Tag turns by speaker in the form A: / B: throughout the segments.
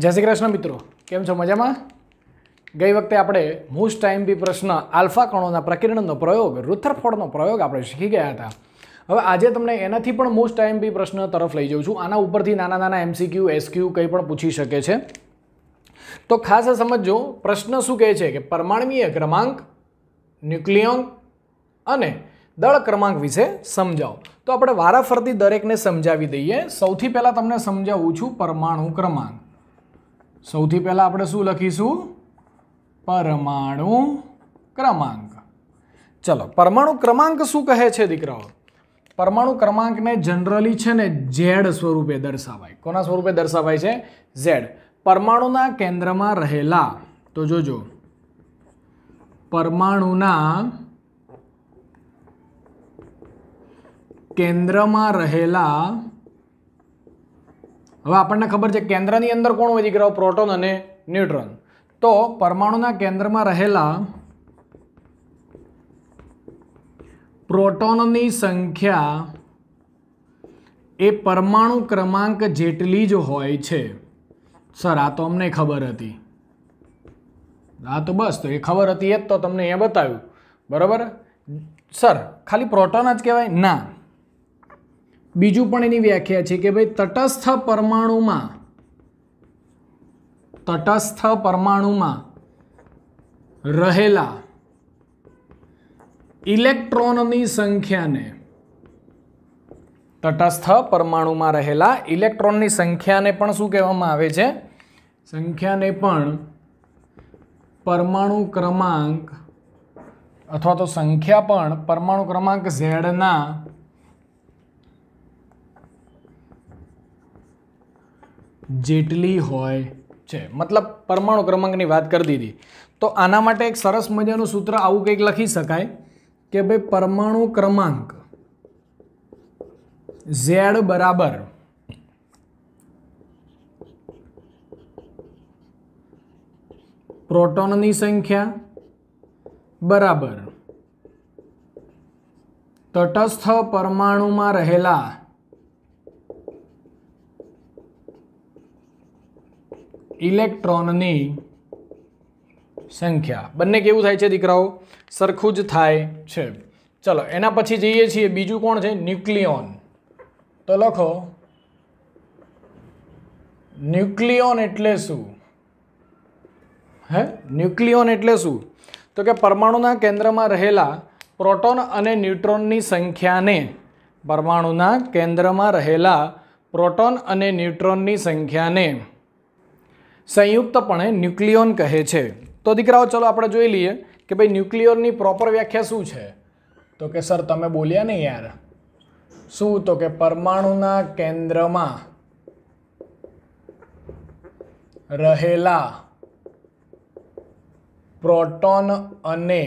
A: जय श्री कृष्ण मित्रों, केम छो मजामां? गई वखते आपणे मोस्ट टाइम बी प्रश्न आल्फा कणोना प्रकीर्णननो प्रयोग रुथरफोर्डनो प्रयोग आपणे शीखी गया हता। हवे आजे तमने एनाथी पण मोस्ट टाइम बी प्रश्न तरफ लई जाउं छुं। आना उपरथी नाना नाना एमसीक्यू एसक्यू कंई पण पूछी शके छे। तो खास समझो प्रश्न शुं कहे छे के परमाणुीय क्रमांक, न्यूक्लियन अने दळ क्रमांक विषे समजाવો। तो આપણે વારાફરતી દરેકને સમજાવી દઈએ। સૌથી પહેલા તમને સમજાવું છું પરમાણુ ક્રમાંક। સૌથી પહેલા આપણે શું લખીશું? પરમાણુ ક્રમાંક। ચલો, પરમાણુ ક્રમાંક શું કહે છે દીકરાઓ? પરમાણુ ક્રમાંકને જનરલી છે ને ઝેડ સ્વરૂપે દર્શાવાય। કોના સ્વરૂપે દર્શાવાય છે? ઝેડ। પરમાણુના કેન્દ્રમાં રહેલા, તો જોજો, પરમાણુના केन्द्रमा रहेला, हवे आपने खबर है केन्द्रनी अंदर कोण होय दीकराओ? प्रोटोन अने न्यूट्रॉन। तो परमाणुना केन्द्रमा रहेला प्रोटोननी संख्या ए परमाणु क्रमांक जेटली ज होय छे। सर आ तो अमने खबर हती। आ तो बस तो ये खबर हती ए तो तमने अहींया बताव्युं, बराबर। सर खाली प्रोटोन ज कहेवाय? ना, बीजू पण एनी व्याख्या है कि भाई तटस्थ परमाणुमां रहेला इलेक्ट्रॉननी संख्याने, तटस्थ परमाणुमां रहेला इलेक्ट्रॉननी संख्याने पण शुं कहेवामां आवे छे? संख्याने पण परमाणु क्रमांक अथवा तो संख्या पण परमाणु क्रमांक Z ना जेटली होय छे। मतलब परमाणु क्रमांक की बात कर दी थी। तो आना माटे एक सरस मजानुं सूत्र आवुं कंईक लखी शकाय कि भाई परमाणु क्रमांक Z बराबर प्रोटोननी संख्या बराबर तटस्थ परमाणुमां रहेला इलेक्ट्रॉननी संख्या। बंने केवुं थाय छे दीकराओ? सरखुं ज थाय छे। चलो एना पछी जईए छीए बीजું कोण छे? न्यूक्लियन। तो लखो न्यूक्लियन एटले शुं? है न्यूक्लियन एटले शुं? तो के परमाणुना केंद्रमा रहेला प्रोटोन अने न्यूट्रॉननी संख्याने, परमाणुना केंद्रमा रहेला प्रोटोन अने न्यूट्रॉननी संख्याने संयुक्तपणे न्यूक्लियन कहे छे। तो दीकराओ चलो आपणे जोई लीए कि भाई न्यूक्लियननी प्रॉपर व्याख्या शुं छे। तो कि सर तमे बोल्या नहीं यार, शुं? तो कि परमाणुना केंद्रमा रहेला प्रोटोन अने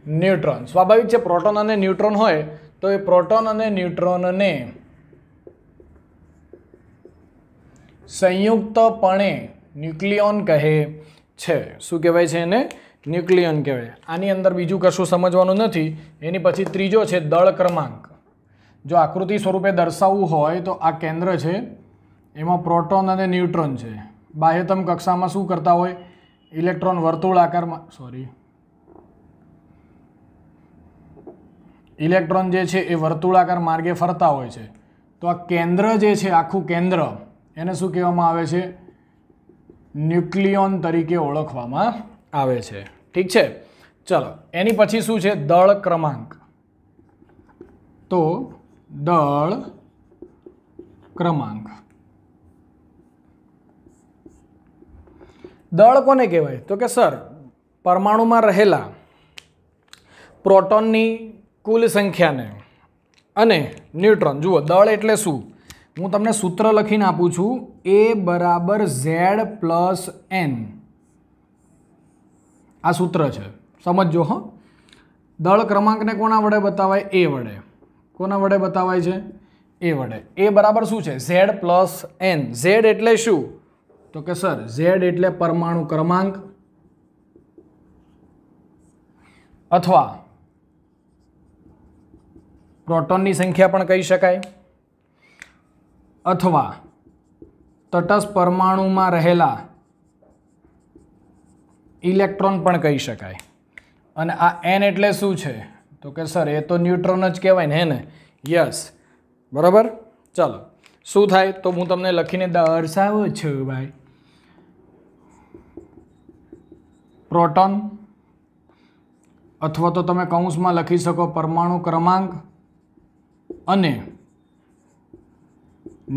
A: न्यूट्रॉन। स्वाभाविक है प्रोटोन अने न्यूट्रॉन होय तो ये प्रोटोन अने न्यूट्रॉन ने संयुक्तपणे न्यूक्लियन कहे छे। शुं कहेवाय छे एने? न्यूक्लियन कहेवाय। आनी अंदर बीजू कशुं समजवानुं नथी। एनी पछी त्रीजो छे दळ क्रमांक। जो आकृति स्वरूपे दर्शावવું होय तो आ केंद्र छे, एमां प्रोटोन अने न्यूट्रॉन छे। बाह्यतम कक्षामां शुं करता होय? इलेक्ट्रॉन वर्तुळाकारमां, सॉरी, इलेक्ट्रॉन जे छे ए वर्तुळाकार मार्गे फरता होय छे। तो आ केंद्र जे छे, आखुं केंद्र, एने शुं कहेवामां आवे छे? न्यूक्लियन तरीके ओळखवामां आवे छे। ठीक छे। चलो एनी पछी शुं छे? दळ क्रमांक। तो दळ क्रमांक, दळ कोने कहेवाय? तो कि सर परमाणुमां रहेला प्रोटोननी कुल संख्याने अने न्यूट्रॉन। जुओ दळ एटले शुं? हूँ तमने सूत्र लखीने आपूं छूं, ए बराबर Z प्लस N। आ सूत्र छे, समझो। हाँ, दळ क्रमांक ने कोना वडे बतावाय? ए वडे। कोना वडे बतावाय छे? ए वडे। ए बराबर शुं छे? Z plus N। Z एटले शुं? तो कि सर Z एटले परमाणु क्रमांक अथवा प्रोटोननी संख्या पण कही शकाय, अथवा તટસ્થ પરમાણુમાં રહેલા ઇલેક્ટ્રોન પણ કહી શકાય. અને આ n એટલે શું છે? તો કે સર એ તો ન્યુટ્રોન જ કહેવાય ને, હે ને? યસ, બરાબર. ચાલો, શું થાય તો હું તમને લખીને દર્શાવું છું ભાઈ. પ્રોટોન, અથવા તો તમે કૌંસમાં લખી શકો પરમાણુ ક્રમાંક અને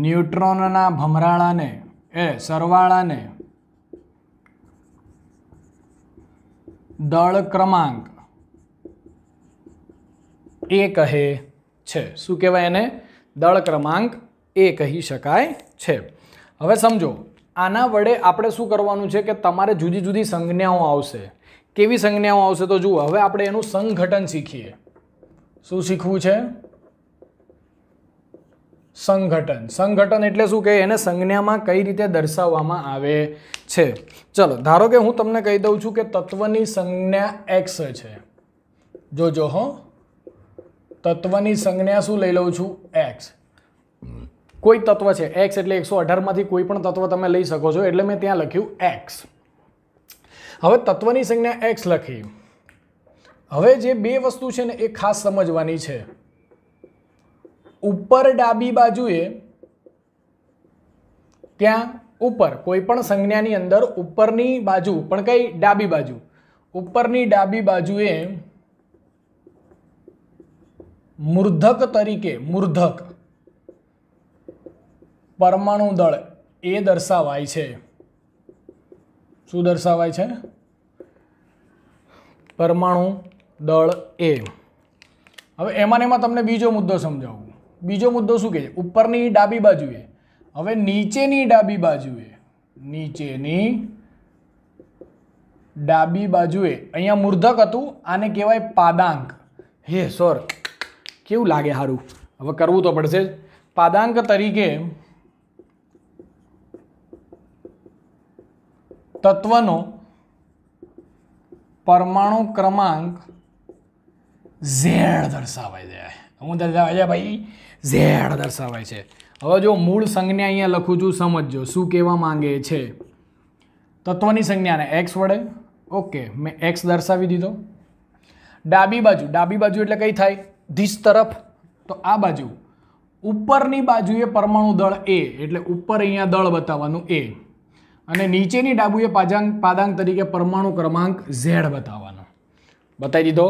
A: ન્યુટ્રોનના ભમરાળાને સરવાળાને દળ ક્રમાંક એ કહે છે. શું કહેવાય એને? દળ ક્રમાંક એ કહી શકાય છે. હવે સમજો, આના વડે આપણે શું કરવાનું છે કે તમારે જુદી જુદી સંજ્ઞાઓ આવશે. કેવી સંજ્ઞાઓ આવશે તો જુઓ, હવે આપણે એનું સંઘટન શીખીએ. શું શીખવું છે? સંઘટન. સંઘટન એટલે શું કે એને સંજ્ઞામાં કઈ રીતે દર્શાવવામાં આવે છે. ચલો, ધારો કે હું તમને કહી દઉં છું કે તત્વની સંજ્ઞા x છે. જોજો હો, તત્વની સંજ્ઞા શું લઈ લઉં છું? x. કોઈ તત્વ છે x એટલે 118 માંથી કોઈ પણ તત્વ તમે લઈ શકો છો, એટલે મેં ત્યાં લખ્યું x. હવે તત્વની સંજ્ઞા x લખી. હવે જે બે વસ્તુ છે ને એ ખાસ સમજવાની છે. ઉપર ડાબી બાજુએ, ત્યાં ઉપર કોઈ પણ સંજ્ઞાની અંદર ઉપરની બાજુ, પણ કઈ? ડાબી બાજુ. ઉપરની ડાબી બાજુએ મૂર્ધક તરીકે, મૂર્ધક પરમાણુ દળ એ દર્શાવાય છે. શું દર્શાવાય છે? પરમાણુ દળ એ. હવે એમાં તમને બીજો મુદ્દો સમજાવું. બીજો મુદ્દો શું કહે છે? ઉપરની ડાબી બાજુએ. હવે નીચેની ડાબી બાજુએ, નીચેની ડાબી બાજુએ અહીંયા મૂર્ધક હતું, આને કહેવાય પાદાંક. હે સર, કેવું લાગે? સારું, હવે કરવું તો પડશે. પાદાંક તરીકે તત્વનો પરમાણુ ક્રમાંક Z દર્શાવાય છે. હું દર્શાવાય છે ભાઈ? Z દર્શાવાય છે. હવે જો મૂળ સંજ્ઞા અહીંયા લખું છું, સમજજો શું કહેવા માંગે છે. તત્વની સંજ્ઞાને x વડે, ઓકે, મેં x દર્શાવી દીધો. ડાબી બાજુ, ડાબી બાજુ એટલે કઈ થાય? ધીસ તરફ. તો આ બાજુ ઉપરની બાજુએ પરમાણુ દળ a, એટલે ઉપર અહીંયા દળ બતાવવાનું a, અને નીચેની ડાબુએ પાદાંક તરીકે પરમાણુ ક્રમાંક Z બતાવવાનો. બતાવી દીધો.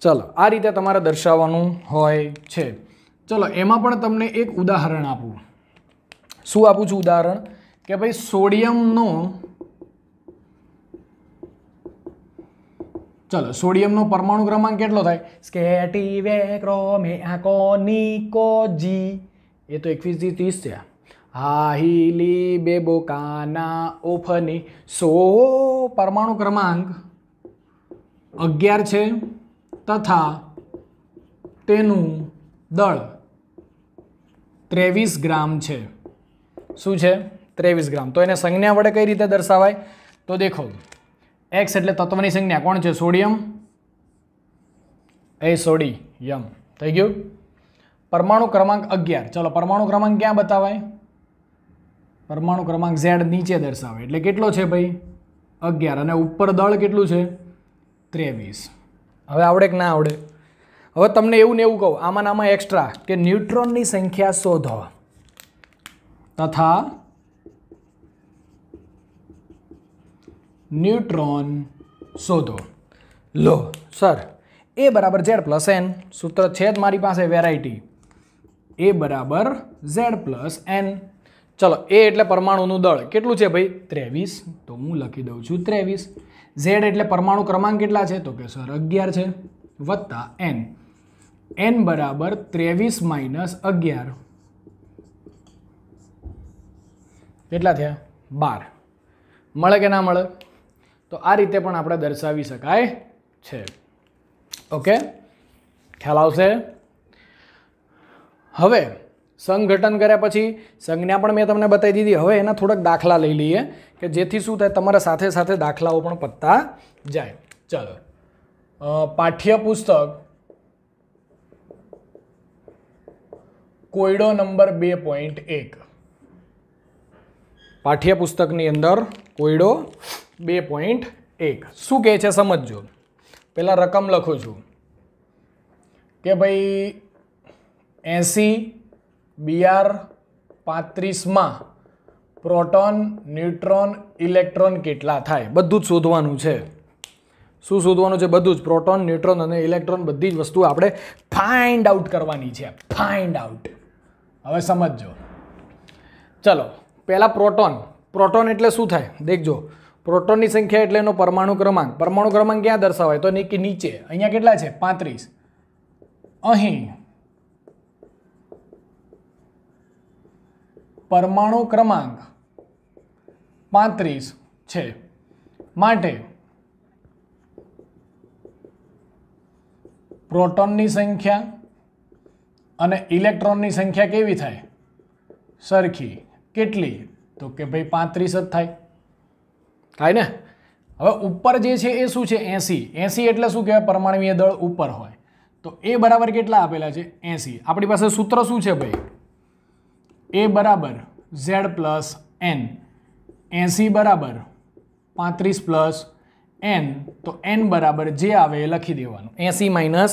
A: ચલો, આ રીતે તમારે દર્શાવવાનું હોય છે. ચલો, એમાં પણ તમને એક ઉદાહરણ આપું. શું આપું છું ઉદાહરણ? કે ભાઈ સોડિયમનો, ચલો સોડિયમનો પરમાણુ ક્રમાંક કેટલો થાય? સ્કેટીવે ક્રોમે આકોનિકો જી, એ તો 21 થી 30 છે. હાહીલી બેબોકાના ઓફની. પરમાણુ ક્રમાંક 11 છે તથા તેનું દળ 23 ગ્રામ છે. શું છે? 23 ગ્રામ. તો એને સંજ્ઞા વડે કઈ રીતે દર્શાવાય? તો દેખો, x એટલે તત્વની સંજ્ઞા કોણ છે? સોડિયમ. સોડિયમ થઈ ગયું. પરમાણુ ક્રમાંક 11. ચલો, પરમાણુ ક્રમાંક ક્યાં બતાવાય? પરમાણુ ક્રમાંક Z નીચે દર્શાવે. એટલે કેટલો છે ભાઈ? 11. અને ઉપર દળ કેટલું છે? 23. હવે આવડે કે ના આવડે? હવે તમને એવું ને એવું કહું, આમાં એક્સ્ટ્રા કે ન્યુટ્રોનની સંખ્યા શોધો તથા ન્યુટ્રોન શોધો. લો સર, A બરાબર Z પ્લસ n. સૂત્ર છે જ મારી પાસે, વેરાયટી. A બરાબર Z પ્લસ n. ચલો, A એટલે પરમાણુનું દળ કેટલું છે ભાઈ? 23. તો હું લખી દઉં છું 23. Z એટલે પરમાણુ ક્રમાંક કેટલા છે? તો કે સર 11 છે, વત્તા n. n બરાબર 23 માઇનસ 11. કેટલા થયા? 12. મળે કે ના મળે? તો આ રીતે પણ આપણે દર્શાવી શકાય છે. ઓકે, ખ્યાલ આવશે? હવે સંઘટન કર્યા પછી સંજ્ઞા પણ મેં તમને બતાવી દીધી. હવે એના થોડાક દાખલા લઈ લઈએ કે જેથી શું થાય, તમારા સાથે સાથે દાખલાઓ પણ પતતા જાય. ચાલો, પાઠ્યપુસ્તક કોયડો નંબર 2.1. પાઠ્યપુસ્તકની અંદર કોયડો 2.1 શું કહે છે સમજજો. પહેલાં રકમ લખું છું કે ભાઈ 80 Br 35માં પ્રોટોન, ન્યુટ્રોન, ઇલેક્ટ્રોન કેટલા થાય બધું જ શોધવાનું છે. શું શોધવાનું છે? બધું જ. પ્રોટોન, ન્યુટ્રોન અને ઇલેક્ટ્રોન બધી જ વસ્તુ આપણે ફાઇન્ડ આઉટ કરવાની છે. Find out. હવે સમજજો. ચલો પહેલાં પ્રોટોન એટલે શું થાય દેખજો. પ્રોટોનની સંખ્યા એટલે એનો પરમાણુ ક્રમાંક. પરમાણુ ક્રમાંક ક્યાં દર્શાવાય તો નીચે. અહીંયા કેટલા છે? 35. અહીં પરમાણુ ક્રમાંક 35 છે. માટે પ્રોટોનની સંખ્યા અને ઇલેક્ટ્રોનની સંખ્યા કેવી થાય? સરખી. કેટલી? તો કે ભાઈ 35 જ થાય ને. હવે ઉપર જે છે એ શું છે? 80 એટલે શું કહેવાય? પરમાણુય દળ ઉપર હોય. તો એ બરાબર કેટલા આપેલા છે? 80. આપણી પાસે સૂત્ર શું છે ભાઈ? એ બરાબર Z પ્લસ N. 80 બરાબર 35 પ્લસ N. તો N બરાબર જે આવે એ લખી દેવાનું. 80 માઇનસ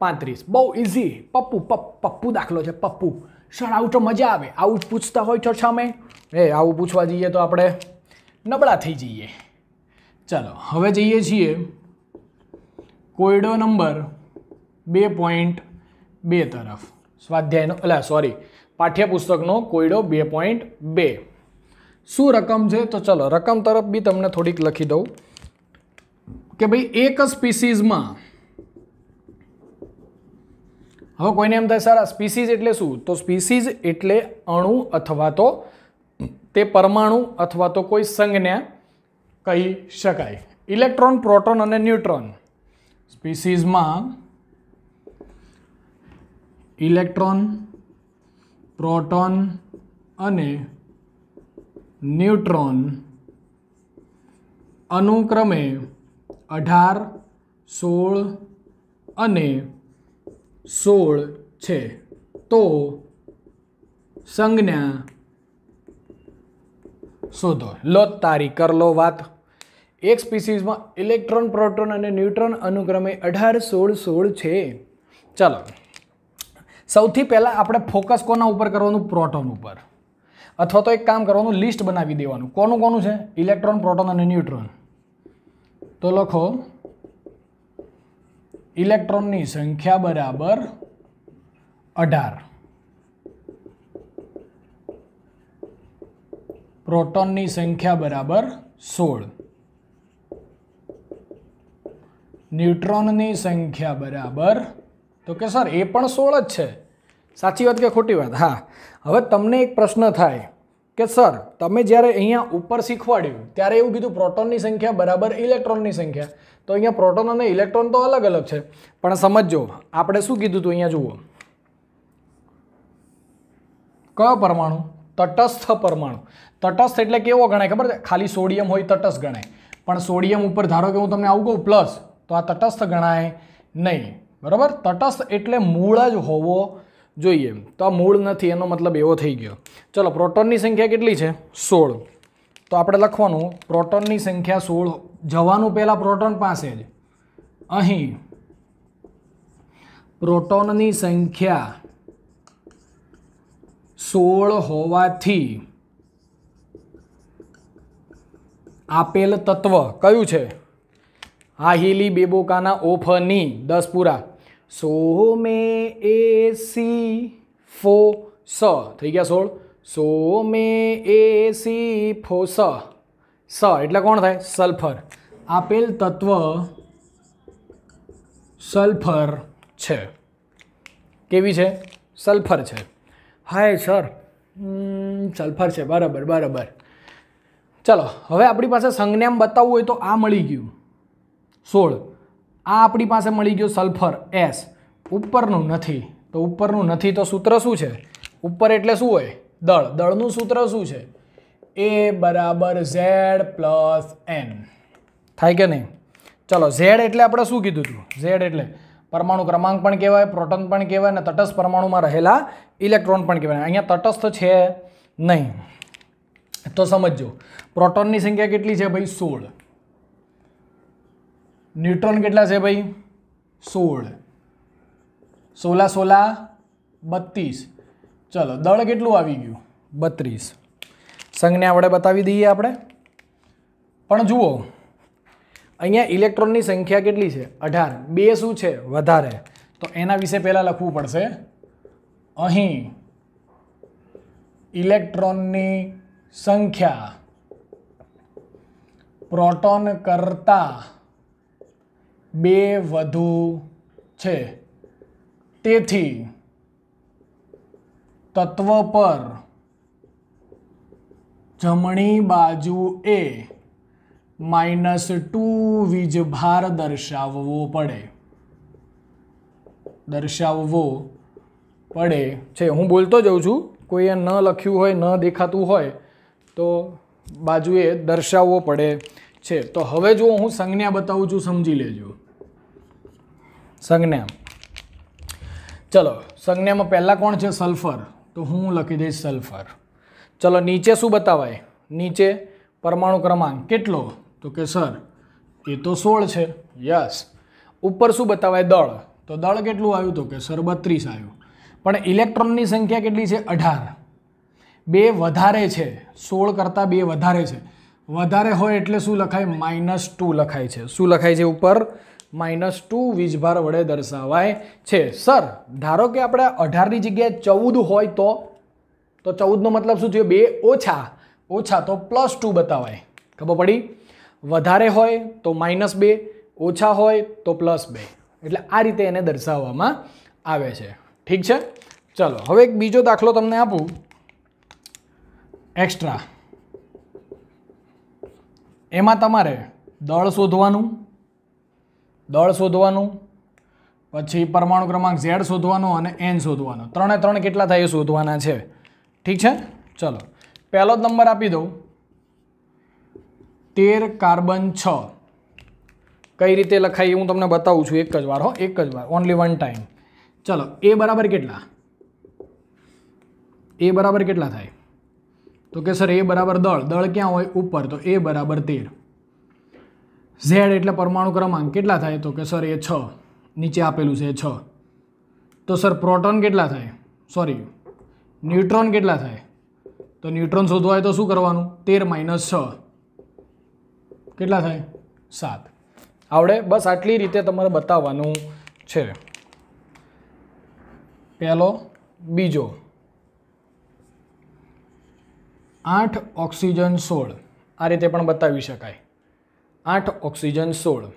A: 35. બહુ ઇઝી. પપ્પુ દાખલો છે. પપ્પુ સર આવું તો મજા આવે. આવું જ પૂછતા હોય તો સામે આવું પૂછવા જઈએ તો આપણે નબળા થઈ જઈએ. ચાલો હવે જઈએ છીએ કોયડો નંબર 2.2 તરફ. સ્વાધ્યાયનો પાઠ્યપુસ્તકનો કોયડો 2.2. શું રકમ છે? તો ચલો રકમ તરફ બી તમને થોડીક લખી દઉં કે ભાઈ એક સ્પીસીઝમાં, હવે કોઈને એમ થાય સર સ્પીસીઝ એટલે શું? તો સ્પીસીઝ એટલે અણુ અથવા તો તે પરમાણુ અથવા તો કોઈ સંજ્ઞા કહી શકાય. ઇલેક્ટ્રોન, પ્રોટોન અને ન્યુટ્રોન. સ્પીસીઝમાં ઇલેક્ટ્રોન, પ્રોટોન અને ન્યુટ્રોન અનુક્રમે 18, 16 અને 16 છે. તો સંજ્ઞા શોધો. લો તારી કર લો વાત. એક સ્પીસીઝમાં ઇલેક્ટ્રોન, પ્રોટોન અને ન્યુટ્રોન અનુક્રમે 18, 16, 16 છે. ચાલો સૌથી પહેલાં આપણે ફોકસ કોના ઉપર કરવાનું? પ્રોટોન ઉપર. અથવા તો એક કામ કરવાનું, લિસ્ટ બનાવી દેવાનું. કોનું કોનું છે? ઇલેક્ટ્રોન, પ્રોટોન અને ન્યુટ્રોન. તો લખો ઇલેક્ટ્રોનની સંખ્યા બરાબર 18, પ્રોટોનની સંખ્યા બરાબર 16, ન્યુટ્રોનની સંખ્યા બરાબર, તો કે સર એ પણ 16 જ છે. સાચી વાત કે ખોટી વાત? હા. હવે તમને એક પ્રશ્ન થાય કે સર તમે જ્યારે અહીંયા ઉપર શીખવાડ્યું ત્યારે એવું કીધું પ્રોટોનની સંખ્યા બરાબર ઇલેક્ટ્રોનની સંખ્યા. તો અહીંયા પ્રોટોન અને ઇલેક્ટ્રોન તો અલગ અલગ છે. પણ સમજો આપણે શું કીધું હતું? અહીંયા જુઓ, કયો પરમાણુ? તટસ્થ પરમાણુ. તટસ્થ એટલે કેવો ગણાય ખબર છે? ખાલી સોડિયમ હોય તટસ્થ ગણાય. પણ સોડિયમ ઉપર ધારો કે હું તમને આવું કહું પ્લસ, તો આ તટસ્થ ગણાય નહીં. બરાબર? તટસ્થ એટલે મૂળ જ હોવો જોઈએ. તો આ મૂળ નથી, એનો મતલબ એવો થઈ ગયો. ચલો પ્રોટોનની સંખ્યા કેટલી છે? 16. તો આપણે લખવાનું પ્રોટોનની સંખ્યા 16. જવાનું પહેલાં પ્રોટોન પાસે જ. અહીં પ્રોટોનની સંખ્યા 16 હોવાથી આપેલ તત્વ કયું છે? હાહિલી બેબોકાના ઓફની 10 પૂરા. સોમે એ સી ફો સ થઈ ગયા 16. સોમે એ સી ફો સ. સ એટલે કોણ થાય? સલ્ફર. આપેલ તત્વ સલ્ફર છે. કેવી છે? સલ્ફર છે. હાય સર સલ્ફર છે. બરાબર બરાબર. ચલો હવે આપણી પાસે સંજ્ઞામાં બતાવવું હોય તો આ મળી ગયું 16. આ આપણી પાસે મળી ગયું સલ્ફર S. ઉપરનું નથી. તો ઉપરનું નથી તો સૂત્ર શું છે? ઉપર એટલે શું હોય? દળ. દળનું સૂત્ર શું છે? A બરાબર Z પ્લસ N. થાય કે નહીં? ચલો Z એટલે આપણે શું કીધું હતું? Z એટલે પરમાણુ ક્રમાંક પણ કહેવાય, પ્રોટોન પણ કહેવાય અને તટસ્થ પરમાણુમાં રહેલા ઇલેક્ટ્રોન પણ કહેવાય. અહીંયા તટસ્થ છે નહીં. તો સમજો પ્રોટોનની સંખ્યા કેટલી છે ભાઈ 16, ન્યુટ્રોન કેટલા છે ભાઈ 16, 16 16 32, ચલો દળ કેટલું આવી ગયું 32. સંજ્ઞા વડે બતાવી દઈએ આપણે. પણ જુઓ અહીંયા ઇલેક્ટ્રોનની સંખ્યા કેટલી છે 18, બે શું છે વધારે, તો એના વિશે પહેલાં લખવું પડશે. અહીં ઇલેક્ટ્રોનની સંખ્યા પ્રોટોન કરતાં 2 વધુ છે, તેથી તત્વ પર જમણી બાજુએ -2 વીજભાર દર્શાવવો પડે છે. હું બોલતો જાઉં છું, કોઈએ ન લખ્યું હોય ન દેખાતું હોય તો બાજુએ દર્શાવવો પડે છે. તો હવે જો હું સંજ્ઞા બતાવું છું, સમજી લેજો. સંજ્ઞા, ચલો સંજ્ઞામાં પહેલાં કોણ છે સલ્ફર, તો હું લખી દઈશ સલ્ફર. ચલો નીચે શું બતાવાય, નીચે પરમાણુ ક્રમાંક કેટલો, તો કે સર એ તો 16 છે. યસ. ઉપર શું બતાવાય દળ, તો દળ કેટલું આવ્યું, તો કે સર 32 આવ્યું. પણ ઇલેક્ટ્રોનની સંખ્યા કેટલી છે 18, 2 વધારે છે, 16 કરતાં 2 વધારે છે. વધારે હોય એટલે શું લખાય -2 લખાય છે. શું લખાય છે ઉપર -2 વીજભાર વડે દર્શાવાય છે. સર ધારો કે આપણે 18ની જગ્યાએ 14 હોય તો 14નો મતલબ શું થયો 2 ઓછા તો +2 બતાવાય. ખબર પડી? વધારે હોય તો -2, ઓછા હોય તો +2. એટલે આ રીતે એને દર્શાવવામાં આવે છે. ઠીક છે. ચલો હવે એક બીજો દાખલો તમને આપું એક્સ્ટ્રા. એમાં તમારે દળ શોધવાનું, પછી પરમાણુ ક્રમાંક Z શોધવાનો અને N શોધવાનો. 3 કેટલા થાય એ શોધવાના છે. ઠીક છે. ચલો પહેલો જ નંબર આપી દઉં 13 કાર્બન 6. કઈ રીતે લખાય હું તમને બતાવું છું એક જ વાર, ઓનલી વન ટાઈમ. ચલો એ બરાબર કેટલા થાય, તો કે સર એ બરાબર દળ ક્યાં હોય ઉપર, તો એ બરાબર 13. Z એટલે પરમાણુ ક્રમાંક કેટલા થાય, તો કે સર એ 6, નીચે આપેલું છે 6. તો સર પ્રોટોન કેટલા થાય, ન્યુટ્રોન કેટલા થાય, તો ન્યુટ્રોન શોધવા હોય તો શું કરવાનું 13 - 6 કેટલા થાય 7. આવડે? બસ આટલી રીતે તમારે બતાવવાનું છે. પહેલો, બીજો 8 ઓક્સિજન 16 આ રીતે પણ બતાવી શકાય. 8 ઓક્સિજન 16,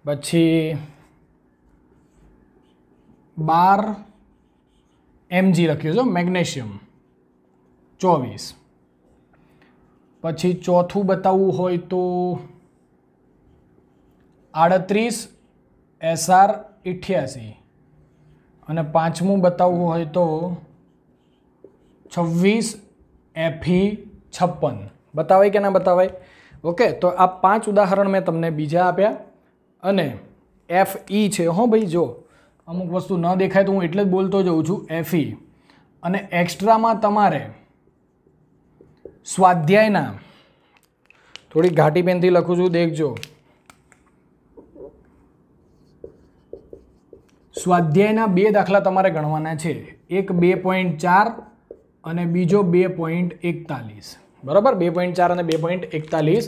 A: પછી 12 Mg લખ્યું છે મેગ્નેશિયમ 24. પછી ચોથું બતાવવું હોય તો 38 Sr 88, અને પાંચમું બતાવવું હોય તો 26 Fe 56. બતાવાય કે ના બતાવાય? ઓકે, તો આ 5 ઉદાહરણ મેં તમને બીજા આપ્યા. અને Fe છે ભાઈ, જો અમુક વસ્તુ ન દેખાય તો હું એટલે જ બોલતો જઉં છું Fe. અને એક્સ્ટ્રામાં તમારે સ્વાધ્યાયના, થોડી ઘાટી પેનથી લખું છું દેખજો, સ્વાધ્યાયના 2 દાખલા તમારે ગણવાના છે. એક 2.4 અને બીજો 2.41. બરાબર? 2.4 અને 2.41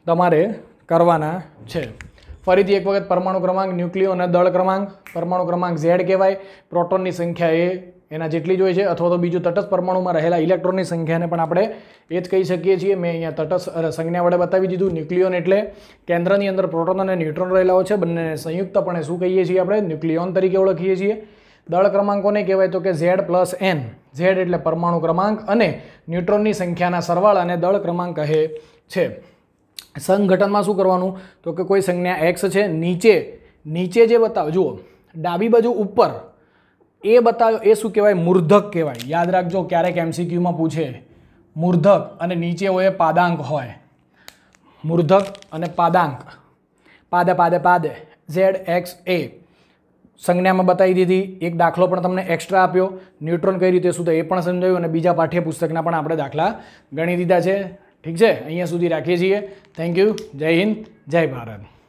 A: તમારે કરવાના છે. ફરીથી એક વખત પરમાણુ ક્રમાંક, ન્યુક્લિયો અને દળ ક્રમાંક. પરમાણુ ક્રમાંક Z કહેવાય, પ્રોટોનની સંખ્યા એના જેટલી જ હોય છે, અથવા તો બીજું તટસ્થ પરમાણુમાં રહેલા ઇલેક્ટ્રોનની સંખ્યાને પણ આપણે એ જ કહી શકીએ છીએ. મેં અહીંયા તટસ્થ સંજ્ઞા વડે બતાવી દીધું. ન્યુક્લિયોન એટલે કેન્દ્રની અંદર પ્રોટોન અને ન્યુટ્રોન રહેલા હોય છે, બંને સંયુક્તપણે શું કહીએ છીએ આપણે ન્યુક્લિયોન તરીકે ઓળખીએ છીએ. દળ ક્રમાંકોને કહેવાય તો કે Z + N. Z એટલે પરમાણુ ક્રમાંક અને ન્યુટ્રોનની સંખ્યાના સરવાળાને દળ ક્રમાંક કહે છે. સંઘટનમાં શું કરવાનું, તો કે કોઈ સંજ્ઞા x છે, નીચે જે બતાવો, જુઓ ડાબી બાજુ ઉપર એ બતાવ્યો એ શું કહેવાય, મૂર્ધક કહેવાય. યાદ રાખજો, ક્યારેક MCQમાં પૂછે મૂર્ધક અને નીચે હોય પાદાંક હોય. મૂર્ધક અને પાદાંક, પાદે Z X A. સંજ્ઞામાં બતાવી દીધી, એક દાખલો પણ તમને એક્સ્ટ્રા આપ્યો, ન્યુટ્રોન કઈ રીતે શું એ પણ સમજાવ્યું અને બીજા પાઠ્યપુસ્તકના પણ આપણે દાખલા ગણી દીધા છે. ઠીક છે, અહીંયા સુધી રાખીએ છીએ. Thank you. જય હિન્દ, જય ભારત.